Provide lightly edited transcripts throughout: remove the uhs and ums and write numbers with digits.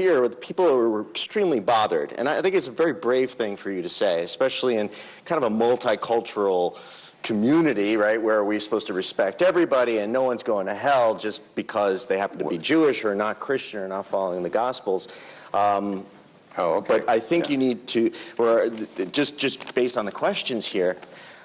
here with people who were extremely bothered. And I think it's a very brave thing for you to say, especially in kind of a multicultural community, right, where we're supposed to respect everybody and no one's going to hell just because they happen to be Jewish or not Christian or not following the Gospels. Okay. But I think you need to, or just based on the questions here,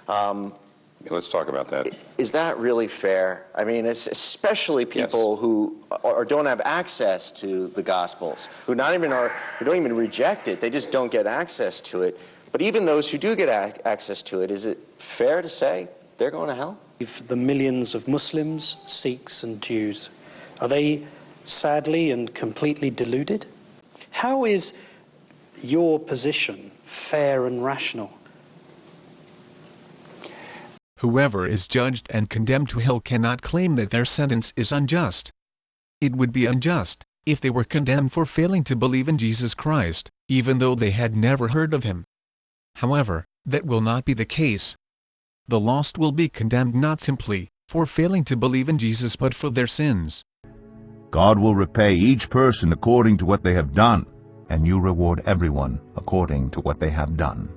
let's talk about that. Is that really fair? I mean, it's especially people who don't have access to the Gospels, who don't even reject it. They just don't get access to it. But even those who do get access to it, is it fair to say they're going to hell? If the millions of Muslims, Sikhs and Jews, are they sadly and completely deluded? How is your position fair and rational? Whoever is judged and condemned to hell cannot claim that their sentence is unjust. It would be unjust if they were condemned for failing to believe in Jesus Christ, even though they had never heard of him. However, that will not be the case. The lost will be condemned not simply for failing to believe in Jesus but for their sins. God will repay each person according to what they have done, and you reward everyone according to what they have done.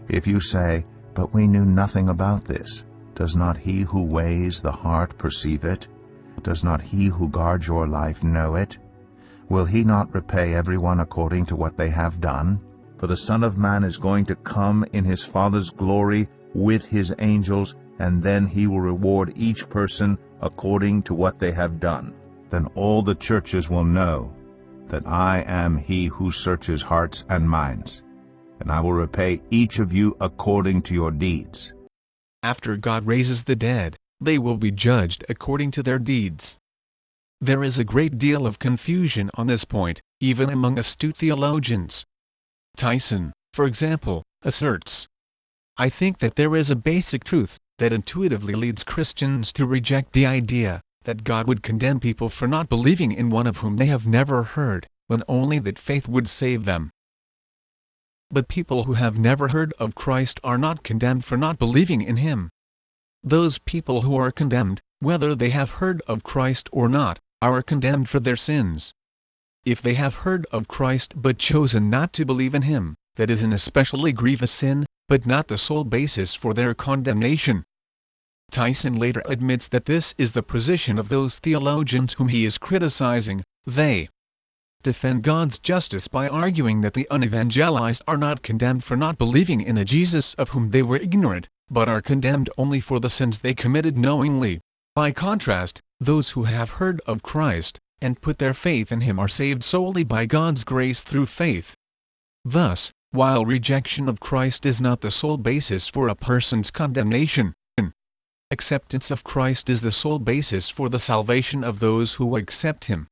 If you say, "But we knew nothing about this," does not he who weighs the heart perceive it? Does not he who guards your life know it? Will he not repay everyone according to what they have done? For the Son of Man is going to come in his Father's glory with his angels, and then he will reward each person according to what they have done. Then all the churches will know that I am he who searches hearts and minds, and I will repay each of you according to your deeds. After God raises the dead, they will be judged according to their deeds. There is a great deal of confusion on this point, even among astute theologians. Tyson, for example, asserts, "I think that there is a basic truth that intuitively leads Christians to reject the idea that God would condemn people for not believing in one of whom they have never heard, when only that faith would save them. But people who have never heard of Christ are not condemned for not believing in him. Those people who are condemned, whether they have heard of Christ or not, are condemned for their sins. If they have heard of Christ but chosen not to believe in him, that is an especially grievous sin, but not the sole basis for their condemnation." Tyson later admits that this is the position of those theologians whom he is criticizing. They defend God's justice by arguing that the unevangelized are not condemned for not believing in a Jesus of whom they were ignorant, but are condemned only for the sins they committed knowingly. By contrast, those who have heard of Christ, and put their faith in him are saved solely by God's grace through faith. Thus, while rejection of Christ is not the sole basis for a person's condemnation, acceptance of Christ is the sole basis for the salvation of those who accept him.